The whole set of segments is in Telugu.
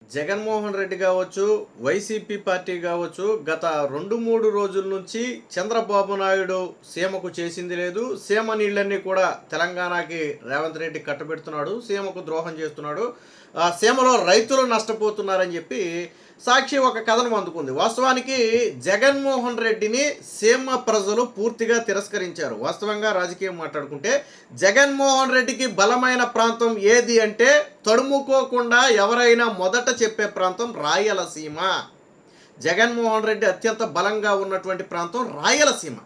జగన్మోహన్ రెడ్డి కావచ్చు, వైసీపీ పార్టీ కావచ్చు, గత 2-3 రోజుల నుంచి చంద్రబాబు నాయుడు సీమకు చేసింది లేదు. సీమ నీళ్ళన్నీ కూడా తెలంగాణకి రేవంత్ రెడ్డి కట్టబెడుతున్నాడు. సీమకు ద్రోహం చేస్తున్నాడు. సీమలో రైతులు నష్టపోతున్నారని చెప్పి సాక్షి ఒక కథనం అందుకుంది. వాస్తవానికి జగన్మోహన్ రెడ్డిని సీమ ప్రజలు పూర్తిగా తిరస్కరించారు. వాస్తవంగా రాజకీయం మాట్లాడుకుంటే జగన్మోహన్ రెడ్డికి బలమైన ప్రాంతం ఏది అంటే తడుముకోకుండా ఎవరైనా మొదట చెప్పే ప్రాంతం రాయలసీమ. జగన్మోహన్ రెడ్డి అత్యంత బలంగా ఉన్నటువంటి ప్రాంతం రాయలసీమ.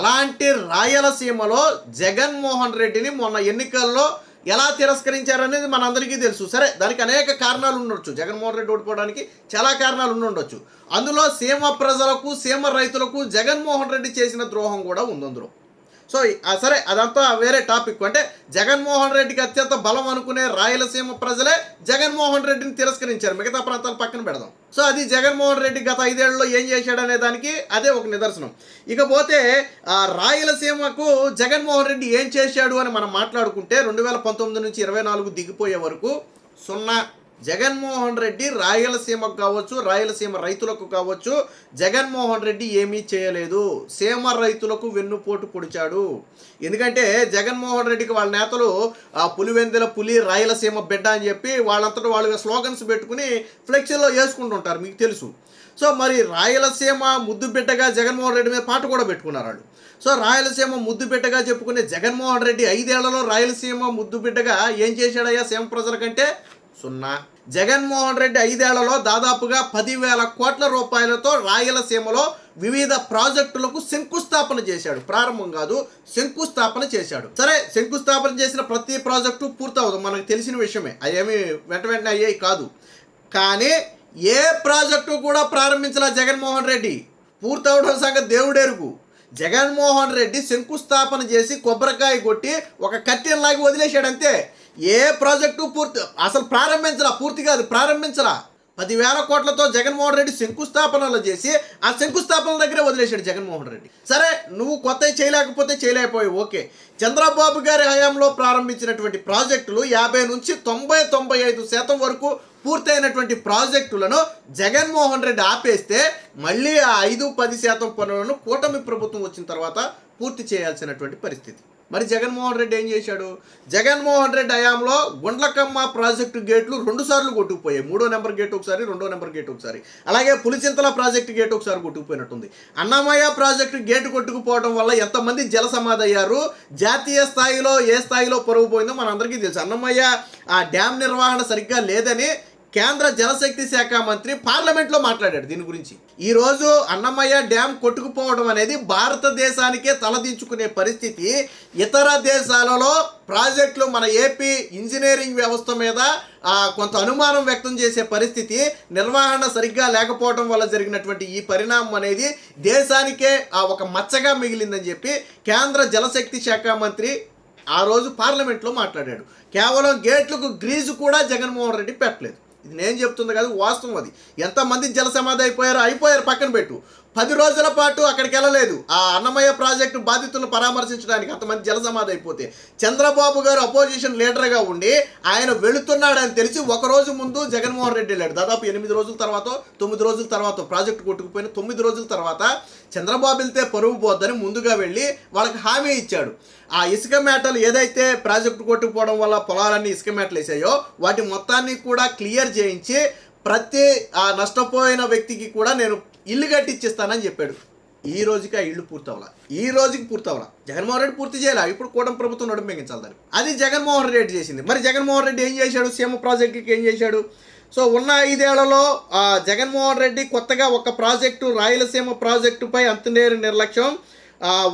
అలాంటి రాయలసీమలో జగన్మోహన్ రెడ్డిని మొన్న ఎన్నికల్లో ఎలా తిరస్కరించారనేది మనందరికీ తెలుసు. సరే, దానికి అనేక కారణాలు ఉండొచ్చు. జగన్మోహన్ రెడ్డి ఓడిపోవడానికి చాలా కారణాలు ఉండొచ్చు. అందులో సీమ ప్రజలకు, సీమ రైతులకు జగన్మోహన్ రెడ్డి చేసిన ద్రోహం కూడా ఉంది అందులో. సో సరే, అదంతా వేరే టాపిక్. అంటే జగన్మోహన్ రెడ్డికి అత్యంత బలం అనుకునే రాయలసీమ ప్రజలే జగన్మోహన్ రెడ్డిని తిరస్కరించారు. మిగతా ప్రాంతాలు పక్కన పెడదాం. సో అది జగన్మోహన్ రెడ్డి గత 5 ఏళ్లలో ఏం చేశాడనే దానికి అదే ఒక నిదర్శనం. ఇకపోతే రాయలసీమకు జగన్మోహన్ రెడ్డి ఏం చేశాడు అని మనం మాట్లాడుకుంటే 2019 నుంచి 24 దిగిపోయే వరకు 0. జగన్మోహన్ రెడ్డి రాయలసీమకు కావచ్చు, రాయలసీమ రైతులకు కావచ్చు, జగన్మోహన్ రెడ్డి ఏమీ చేయలేదు. సీమ రైతులకు వెన్నుపోటు పొడిచాడు. ఎందుకంటే జగన్మోహన్ రెడ్డికి వాళ్ళ నేతలు పులివెందుల పులి, రాయలసీమ బిడ్డ అని చెప్పి వాళ్ళంతటా వాళ్ళు స్లోగన్స్ పెట్టుకుని ఫ్లెక్సీలో వేసుకుంటుంటారు, మీకు తెలుసు. సో మరి రాయలసీమ ముద్దు బిడ్డగా జగన్మోహన్ రెడ్డి మీద పాట కూడా పెట్టుకున్నారు వాళ్ళు. సో రాయలసీమ ముద్దు బిడ్డగా చెప్పుకునే జగన్మోహన్ రెడ్డి 5 ఏళ్లలో రాయలసీమ ముద్దు బిడ్డగా ఏం చేశాడయ్యా సీమ ప్రజల కంటే? 0. జగన్మోహన్ రెడ్డి 5 ఏళ్లలో దాదాపుగా 10,000 కోట్ల రూపాయలతో రాయలసీమలో వివిధ ప్రాజెక్టులకు శంకుస్థాపన చేశాడు. ప్రారంభం కాదు, శంకుస్థాపన చేశాడు. సరే, శంకుస్థాపన చేసిన ప్రతి ప్రాజెక్టు పూర్తవదు, మనకు తెలిసిన విషయమే. అవేమి వెంటనే అయ్యాయి కాదు. కానీ ఏ ప్రాజెక్టు కూడా ప్రారంభించలా జగన్మోహన్ రెడ్డి. పూర్తవడం సంగతి దేవుడెరుగు. జగన్మోహన్ రెడ్డి శంకుస్థాపన చేసి కొబ్బరికాయ కొట్టి ఒక కట్టెలాగి వదిలేశాడు అంతే. ఏ ప్రాజెక్టు అసలు పూర్తి కాదు, ప్రారంభించరా. 10,000 కోట్లతో జగన్మోహన్ రెడ్డి శంకుస్థాపనలు చేసి ఆ శంకుస్థాపన దగ్గరే వదిలేశాడు జగన్మోహన్ రెడ్డి. సరే, నువ్వు కొత్త చేయలేకపోయావు, ఓకే. చంద్రబాబు గారి హయాంలో ప్రారంభించినటువంటి ప్రాజెక్టులు 50 నుంచి 90-95% వరకు పూర్తయినటువంటి ప్రాజెక్టులను జగన్మోహన్ రెడ్డి ఆపేస్తే మళ్ళీ ఆ 5-10% పనులను కూటమి ప్రభుత్వం వచ్చిన తర్వాత పూర్తి చేయాల్సినటువంటి పరిస్థితి. మరి జగన్మోహన్ రెడ్డి ఏం చేశాడు? జగన్మోహన్ రెడ్డి హయాంలో గుండ్లకమ్మ ప్రాజెక్టు గేట్లు 2 సార్లు కొట్టుకుపోయాయి. 3వ నెంబర్ గేట్ ఒకసారి, 2వ నెంబర్ గేట్ ఒకసారి. అలాగే పులిచింతల ప్రాజెక్టు గేట్ ఒకసారి కొట్టుకుపోయినట్టుంది. అన్నమయ్య ప్రాజెక్టు గేటు కొట్టుకుపోవడం వల్ల ఎంతమంది జల సమాధి అయ్యారు, జాతీయ స్థాయిలో ఏ స్థాయిలో పరుగు పోయిందో మనందరికీ తెలుసు. అన్నమయ్య ఆ డ్యామ్ నిర్వహణ సరిగ్గా లేదని కేంద్ర జలశక్తి శాఖ మంత్రి పార్లమెంట్లో మాట్లాడాడు దీని గురించి. ఈరోజు అన్నమయ్య డ్యామ్ కొట్టుకుపోవడం అనేది భారతదేశానికే తలదించుకునే పరిస్థితి. ఇతర దేశాలలో ప్రాజెక్టులు మన ఏపీ ఇంజనీరింగ్ వ్యవస్థ మీద కొంత అనుమానం వ్యక్తం చేసే పరిస్థితి, నిర్వహణ సరిగ్గా లేకపోవడం వల్ల జరిగినటువంటి ఈ పరిణామం అనేది దేశానికే ఒక మచ్చగా మిగిలిందని చెప్పి కేంద్ర జలశక్తి శాఖ మంత్రి ఆ రోజు పార్లమెంట్లో మాట్లాడాడు. కేవలం గేట్లకు గ్రీజు కూడా జగన్మోహన్ రెడ్డి పెట్టలేదు. ఇది నేను చెప్తుంది కాదు, వాస్తవం అది. ఎంతమంది జల సమాధి అయిపోయారు పక్కన పెట్టు. 10 రోజుల పాటు అక్కడికి వెళ్ళలేదు ఆ అన్నమయ్య ప్రాజెక్టు బాధితులను పరామర్శించడానికి. అంతమంది జల సమాధి అయిపోతే చంద్రబాబు గారు అపోజిషన్ లీడర్గా ఉండి ఆయన వెళుతున్నాడని తెలిసి 1 రోజు ముందు జగన్మోహన్ రెడ్డి వెళ్ళాడు. దాదాపు 8 రోజుల తర్వాత 9 రోజుల తర్వాత ప్రాజెక్టు కొట్టుకుపోయిన 9 రోజుల తర్వాత చంద్రబాబు వెళ్తే పరువు పోద్దని ముందుగా వెళ్ళి వాళ్ళకి హామీ ఇచ్చాడు. ఆ ఇసుక మేటలు ఏదైతే ప్రాజెక్టు కొట్టుకుపోవడం వల్ల పొలాలన్నీ ఇసుక మేటలు వేసాయో వాటి మొత్తాన్ని కూడా క్లియర్ చేయించి ప్రతి నష్టపోయిన వ్యక్తికి కూడా నేను ఇల్లు కట్టిచ్చిస్తానని చెప్పాడు. ఈ రోజుకి ఆ ఇల్లు పూర్తవలా. జగన్మోహన్ రెడ్డి పూర్తి చేయాలి. ఇప్పుడు కూటమి ప్రభుత్వం నడుము మింగించాలి దాన్ని. అది జగన్మోహన్ రెడ్డి చేసింది. మరి జగన్మోహన్ రెడ్డి ఏం చేశాడు? సీమ ప్రాజెక్టుకి ఏం చేశాడు? సో ఉన్న 5 ఏళ్లలో జగన్మోహన్ రెడ్డి కొత్తగా ఒక ప్రాజెక్టు, రాయలసీమ ప్రాజెక్టుపై అంతులేని నిర్లక్ష్యం.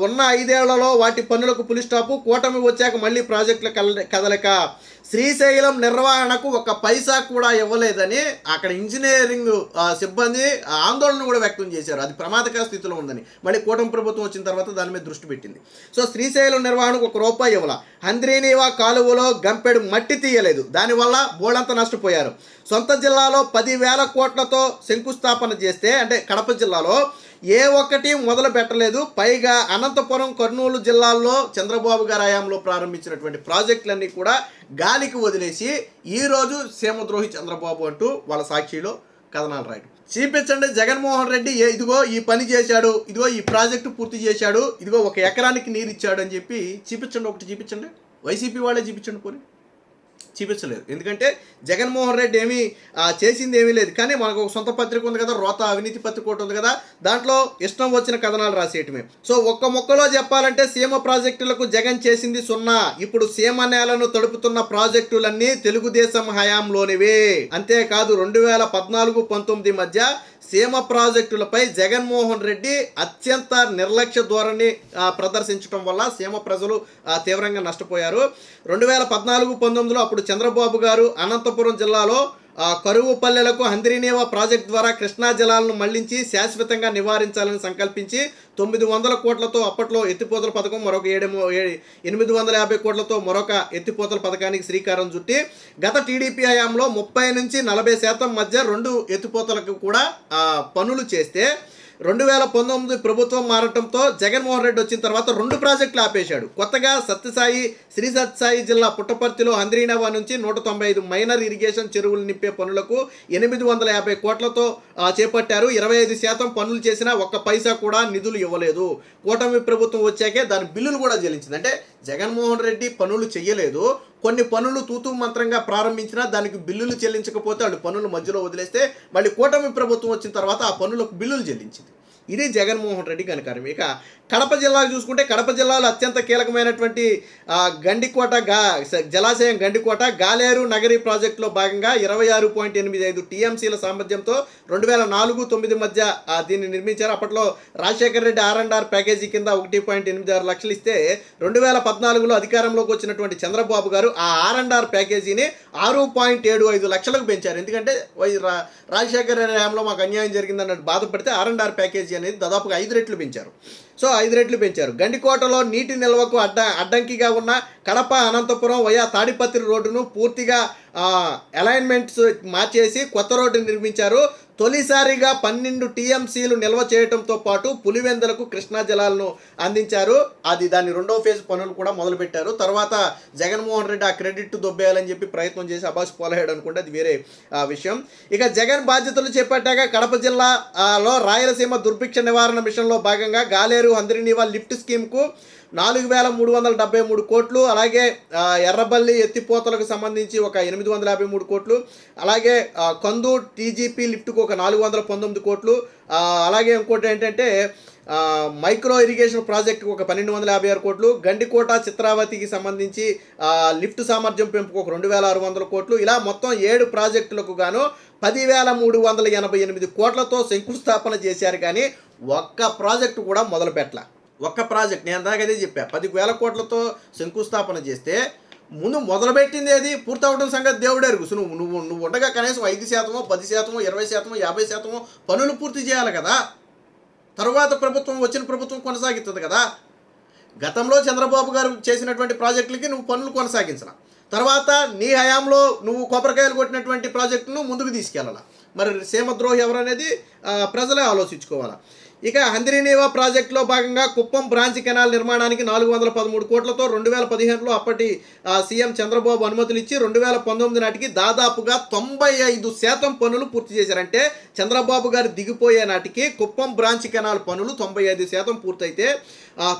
ఉన్న 5 ఏళ్లలో వాటి పనులకు పులి స్టాపు. కూటమి వచ్చాక మళ్ళీ ప్రాజెక్టుల కదలిక. శ్రీశైలం నిర్వహణకు 1 పైసా కూడా ఇవ్వలేదని అక్కడ ఇంజనీరింగ్ సిబ్బంది ఆందోళన కూడా వ్యక్తం చేశారు. అది ప్రమాదకర స్థితిలో ఉందని. మళ్ళీ కూటమి ప్రభుత్వం వచ్చిన తర్వాత దాని మీద దృష్టి పెట్టింది. సో శ్రీశైలం నిర్వహణకు 1 రూపాయి ఇవ్వాల. హంద్రీనీవా కాలువలో గంపెడు మట్టి తీయలేదు. దానివల్ల బోళంతా నష్టపోయారు. సొంత జిల్లాలో 10,000 కోట్లతో శంకుస్థాపన చేస్తే, అంటే కడప జిల్లాలో ఏ ఒక్కటి మొదలు పెట్టలేదు. పైగా అనంతపురం, కర్నూలు జిల్లాల్లో చంద్రబాబు గారి హయాంలో ప్రారంభించినటువంటి ప్రాజెక్టులన్నీ కూడా గాలికి వదిలేసి ఈరోజు సీమద్రోహి చంద్రబాబు అంటూ వాళ్ళ సాక్షిలో కథనాలు రాయడం. చూపించండి జగన్మోహన్ రెడ్డి ఇదిగో ఈ పని చేశాడు, ఇదిగో ఈ ప్రాజెక్టు పూర్తి చేశాడు, ఇదిగో 1 ఎకరానికి నీరు ఇచ్చాడు అని చెప్పి చూపించండి. ఒకటి చూపించండి. వైసీపీ వాళ్ళే చూపించండి. పోనీ చూపించలేదు. ఎందుకంటే జగన్మోహన్ రెడ్డి ఏమీ చేసింది ఏమీ లేదు. కానీ మనకు ఒక సొంత పత్రిక ఉంది కదా, రోత అవినీతి పత్రిక ఒకటి ఉంది కదా, దాంట్లో ఇష్టం వచ్చిన కథనాలు రాసేయటమే. సో ఒక్క మొక్కలో చెప్పాలంటే సీమ ప్రాజెక్టులకు జగన్ చేసింది 0. ఇప్పుడు సీమ నేలను తడుపుతున్న ప్రాజెక్టులన్నీ తెలుగుదేశం హయాంలోనివే. అంతేకాదు 2014-19 మధ్య సీమ ప్రాజెక్టులపై జగన్మోహన్ రెడ్డి అత్యంత నిర్లక్ష్య ధోరణి ప్రదర్శించడం వల్ల సీమ ప్రజలు తీవ్రంగా నష్టపోయారు. 2014-19లో అప్పుడు చంద్రబాబు గారు అనంతపురం జిల్లాలో కరువు పల్లెలకు హంద్రీనేవా ప్రాజెక్టు ద్వారా కృష్ణా జలాలను మళ్లించి శాశ్వతంగా నివారించాలని సంకల్పించి 900 కోట్లతో అప్పట్లో ఎత్తిపోతల పథకం, మరొక 850 కోట్లతో మరొక ఎత్తిపోతల పథకానికి శ్రీకారం చుట్టి గత టీడీపీ హయాంలో 30-40% మధ్య 2 ఎత్తిపోతలకు కూడా పనులు చేస్తే 2019 ప్రభుత్వం మారటంతో జగన్మోహన్ రెడ్డి వచ్చిన తర్వాత 2 ప్రాజెక్టులు ఆపేశాడు. కొత్తగా శ్రీ సత్యసాయి జిల్లా పుట్టపర్తిలో హంద్రీనేవా నుంచి 195 మైనర్ ఇరిగేషన్ చెరువులు నింపే పనులకు 850 కోట్లతో చేపట్టారు. 25% పనులు చేసినా 1 పైసా కూడా నిధులు ఇవ్వలేదు. కూటమి ప్రభుత్వం వచ్చాకే దాని బిల్లులు కూడా చెల్లించింది. అంటే జగన్మోహన్ రెడ్డి పనులు చెయ్యలేదు. కొన్ని పనులు తూతూ మంత్రంగా ప్రారంభించినా దానికి బిల్లులు చెల్లించకపోతే వాళ్ళు పనులు మధ్యలో వదిలేస్తే మళ్ళీ కూటమి ప్రభుత్వం వచ్చిన తర్వాత ఆ పనులకు బిల్లులు చెల్లించింది. ఇది జగన్మోహన్ రెడ్డి ఘనకార్యం. ఇక కడప జిల్లాకు చూసుకుంటే కడప జిల్లాలో అత్యంత కీలకమైనటువంటి గండికోట జలాశయం గండికోట గాలేరు నగరి ప్రాజెక్టులో భాగంగా 26.85 టీఎంసీల సామర్థ్యంతో 2004-9 మధ్య దీన్ని నిర్మించారు. అప్పట్లో రాజశేఖర రెడ్డి R&R ప్యాకేజీ కింద 1.86 లక్షలు ఇస్తే 2014లో అధికారంలోకి వచ్చినటువంటి చంద్రబాబు గారు ఆ R&R ప్యాకేజీని 6.75 లక్షలకు పెంచారు. ఎందుకంటే రాజశేఖర రెడ్డి హయాంలో మాకు అన్యాయం జరిగిందన్నట్టు బాధపడితే R&R ప్యాకేజీ అనేది దాదాపుగా 5 రెట్లు పెంచారు. సో 5 రెట్లు పెంచారు. గండికోటలో నీటి నిల్వకు అడ్డంకిగా ఉన్న కడప అనంతపురం వయా తాడిపత్రి రోడ్డును పూర్తిగా అలైన్మెంట్స్ మార్చేసి కొత్త రోడ్డు నిర్మించారు. తొలిసారిగా 12 టీఎంసీలు నిల్వ చేయడంతో పాటు పులివెందులకు కృష్ణా జలాలను అందించారు. దాని 2వ ఫేజ్ పనులు కూడా మొదలుపెట్టారు. తర్వాత జగన్మోహన్ రెడ్డి ఆ క్రెడిట్ దొబ్బేయాలని చెప్పి ప్రయత్నం చేసి అబాస్ పోలయ్యాడు అనుకుంటే అది వేరే విషయం. ఇక జగన్ బాధ్యతలు చేపట్టాక కడప జిల్లాలో రాయలసీమ దుర్భిక్ష నివారణ మిషన్లో భాగంగా గాలేరు హంద్రీనేవా లిఫ్ట్ స్కీమ్కు 4,373 కోట్లు, అలాగే ఎర్రబల్లి ఎత్తిపోతలకు సంబంధించి ఒక 853 కోట్లు, అలాగే కందు టీజీపీ లిఫ్ట్కు ఒక 419 కోట్లు, అలాగే ఇంకోటి ఏంటంటే మైక్రో ఇరిగేషన్ ప్రాజెక్టుకు ఒక 1256 కోట్లు, గండికోట చిత్రావతికి సంబంధించి లిఫ్ట్ సామర్థ్యం పెంపుకు ఒక 2,600 కోట్లు, ఇలా మొత్తం 7 ప్రాజెక్టులకు గాను 10,388 కోట్లతో శంకుస్థాపన చేశారు. కానీ ఒక్క ప్రాజెక్టు కూడా మొదలు పెట్టాల. ఒక్క ప్రాజెక్ట్ నేను దాకదే చెప్పా, 10,000 కోట్లతో శంకుస్థాపన చేస్తే ముందు మొదలుపెట్టింది ఏది పూర్తవడం సంగతి దేవుడే ఎరుగు. నువ్వు ఉండగా కనీసం 5%, 10%, 20%, 50% పనులు పూర్తి చేయాలి కదా. తర్వాత వచ్చిన ప్రభుత్వం కొనసాగుతుంది కదా. గతంలో చంద్రబాబు గారు చేసినటువంటి ప్రాజెక్టులకి నువ్వు పనులు కొనసాగించాల. తర్వాత నీ హయాంలో నువ్వు కొబ్బరికాయలు కొట్టినటువంటి ప్రాజెక్టును ముందుకు తీసుకెళ్ళాల. మరి సీమద్రోహి ఎవరనేది ప్రజలే ఆలోచించుకోవాలా. ఇక హంద్రీనేవా ప్రాజెక్టులో భాగంగా కుప్పం బ్రాంచ్ కెనాల్ నిర్మాణానికి 413 కోట్లతో 2015లో అప్పటి సీఎం చంద్రబాబు అనుమతులు ఇచ్చి 2019 నాటికి దాదాపుగా 95% పనులు పూర్తి చేశారంటే చంద్రబాబు గారు దిగిపోయే నాటికి కుప్పం బ్రాంచ్ కెనాల్ పనులు 95% పూర్తయితే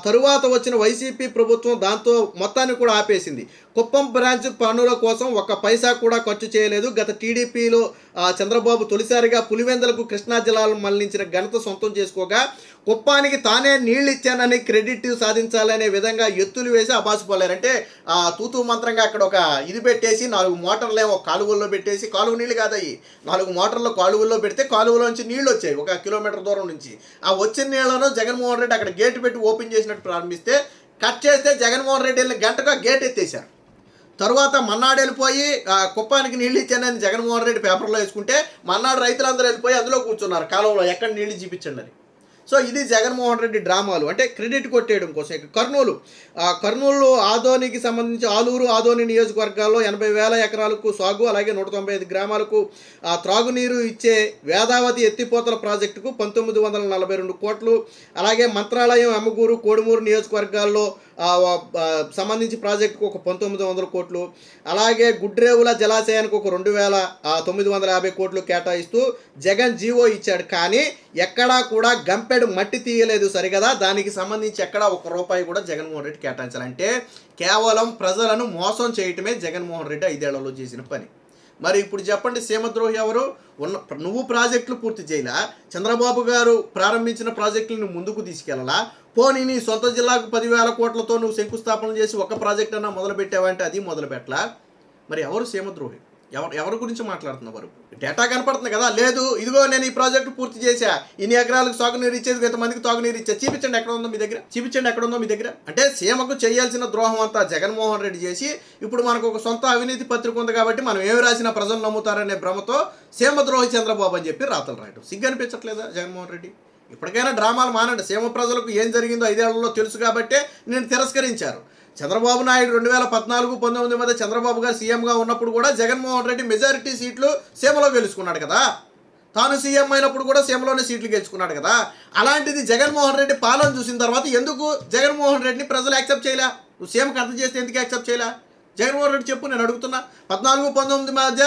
తరువాత వచ్చిన వైసీపీ ప్రభుత్వం దాంతో మొత్తాన్ని కూడా ఆపేసింది. కుప్పం బ్రాంచ్ పనుల కోసం 1 పైసా కూడా ఖర్చు చేయలేదు. గత టీడీపీలో చంద్రబాబు తొలిసారిగా పులివెందులకు కృష్ణా జలాలను మళ్లించిన ఘనత సొంతం చేసుకోగా కుప్పానికి తానే నీళ్ళు ఇచ్చానని క్రెడిట్ సాధించాలనే విధంగా ఎత్తులు వేసి అబాసిపోలేరంటే తూతూ మంత్రంగా అక్కడ ఒక ఇది పెట్టేసి 4 మోటార్లు ఏమో కాలువల్లో పెట్టేసి, కాలువ నీళ్ళు కాదయ్యి, 4 మోటార్లు కాలువల్లో పెడితే కాలువలో నుంచి నీళ్ళు వచ్చాయి 1 కిలోమీటర్ దూరం నుంచి. ఆ వచ్చిన నీళ్లను జగన్మోహన్ రెడ్డి అక్కడ గేటు పెట్టి ఓపెన్ చేసినట్టు ప్రారంభిస్తే కట్ చేస్తే జగన్మోహన్ రెడ్డి వెళ్ళిన గంటగా గేట్ ఎత్తేశారు. తర్వాత మన్నాడు వెళ్ళిపోయి కుప్పానికి నీళ్ళు ఇచ్చానని జగన్మోహన్ రెడ్డి పేపర్లో వేసుకుంటే మన్నాడు రైతులందరూ వెళ్ళిపోయి అందులో కూర్చున్నారు కాలువలో, ఎక్కడ నీళ్ళు చూపించండి అని. సో ఇది జగన్మోహన్ రెడ్డి డ్రామాలు, అంటే క్రెడిట్ కొట్టేయడం కోసం. ఇక కర్నూలు ఆదోనికి సంబంధించి ఆలూరు ఆదోని నియోజకవర్గాల్లో 80,000 ఎకరాలకు సాగు, అలాగే 195 గ్రామాలకు త్రాగునీరు ఇచ్చే వేదావతి ఎత్తిపోతల ప్రాజెక్టుకు 1942 కోట్లు, అలాగే మంత్రాలయం, ఎమ్మగూరు, కోడుమూరు నియోజకవర్గాల్లో సంబంధించి ప్రాజెక్టుకు ఒక 1900 కోట్లు, అలాగే గుడ్రేవుల జలాశయానికి ఒక 2,950 కోట్లు కేటాయిస్తూ జగన్ జీవో ఇచ్చాడు. కానీ ఎక్కడా కూడా గంపెడు మట్టి తీయలేదు సరిగదా. దానికి సంబంధించి ఎక్కడా ₹1 కూడా జగన్మోహన్ రెడ్డి కేటాయించాలంటే కేవలం ప్రజలను మోసం చేయటమే జగన్మోహన్ రెడ్డి 5 ఏళ్లలో చేసిన పని. మరి ఇప్పుడు చెప్పండి, సీమద్రోహి ఎవరు? నువ్వు ప్రాజెక్టులు పూర్తి చేయలా, చంద్రబాబు గారు ప్రారంభించిన ప్రాజెక్టులను ముందుకు తీసుకెళ్ళలా, పోనీ నీ సొంత జిల్లాకు 10,000 కోట్లతో నువ్వు శంకుస్థాపన చేసి ఒక్క ప్రాజెక్ట్ అన్నా మొదలు పెట్టావంటే అది మొదలు పెట్టలా. మరి ఎవరు సీమద్రోహి? ఎవరి గురించి మాట్లాడుతున్నారు? డేటా కనపడుతుంది కదా. లేదు, ఇదిగో నేను ఈ ప్రాజెక్టు పూర్తి చేశా, ఇన్ని ఎకరాలకు సాగునీరు ఇచ్చేది, ఇంతమందికి తాగునీరు ఇచ్చా, చూపించండి ఎక్కడ ఉందో మీ దగ్గర. అంటే సీమకు చేయాల్సిన ద్రోహం అంతా జగన్మోహన్ రెడ్డి చేసి, ఇప్పుడు మనకు ఒక సొంత అవినీతి పత్రిక ఉంది కాబట్టి మనం ఏమి రాసినా ప్రజలు నమ్ముతారనే భ్రమతో సీమద్రోహి చంద్రబాబు అని చెప్పి రాతలు రాయడం. సిగ్గు అనిపించట్లేదా జగన్మోహన్ రెడ్డి? ఇప్పటికైనా డ్రామాలు మానండి. సీమ ప్రజలకు ఏం జరిగిందో 5 ఏళ్లలో తెలుసు కాబట్టే నేను తిరస్కరించారు. చంద్రబాబు నాయుడు 2014-19 మధ్య చంద్రబాబు గారు సీఎంగా ఉన్నప్పుడు కూడా జగన్మోహన్ రెడ్డి మెజారిటీ సీట్లు సీమలో గెలుచుకున్నాడు కదా. తాను సీఎం అయినప్పుడు కూడా సీమలోనే సీట్లు గెలుచుకున్నాడు కదా. అలాంటిది జగన్మోహన్ రెడ్డి పాలన చూసిన తర్వాత ఎందుకు జగన్మోహన్ రెడ్డిని ప్రజలు యాక్సెప్ట్ చేయలే? నువ్వు సీఎంకి అంత చేస్తే ఎందుకు యాక్సెప్ట్ చేయలే? జగన్మోహన్ రెడ్డి చెప్పు, నేను అడుగుతున్నా. 14-19 మధ్య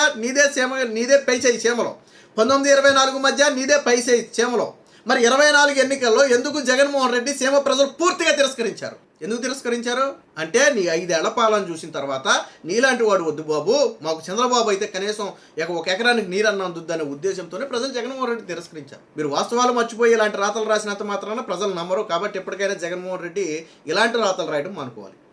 నీదే పై చేయి సీమలో, 19-24 మధ్య నీదే పై చేయి సీమలో. మరి 24 ఎన్నికల్లో ఎందుకు జగన్మోహన్ రెడ్డి సీమ ప్రజలు పూర్తిగా తిరస్కరించారు? ఎందుకు తిరస్కరించారు అంటే, నీ 5 ఏళ్ల పాలన చూసిన తర్వాత నీలాంటి వాడు వద్దు బాబు, మాకు చంద్రబాబు అయితే కనీసం 1 ఎకరానికి నీరన్న అందుద్దనే ఉద్దేశంతోనే ప్రజలు జగన్మోహన్ రెడ్డి తిరస్కరించారు. మీరు వాస్తవాలు మర్చిపోయి ఇలాంటి రాతలు రాసినంత మాత్రాన ప్రజలు నమ్మరు. కాబట్టి ఎప్పటికైనా జగన్మోహన్ రెడ్డి ఇలాంటి రాతలు రాయడం మానుకోవాలి.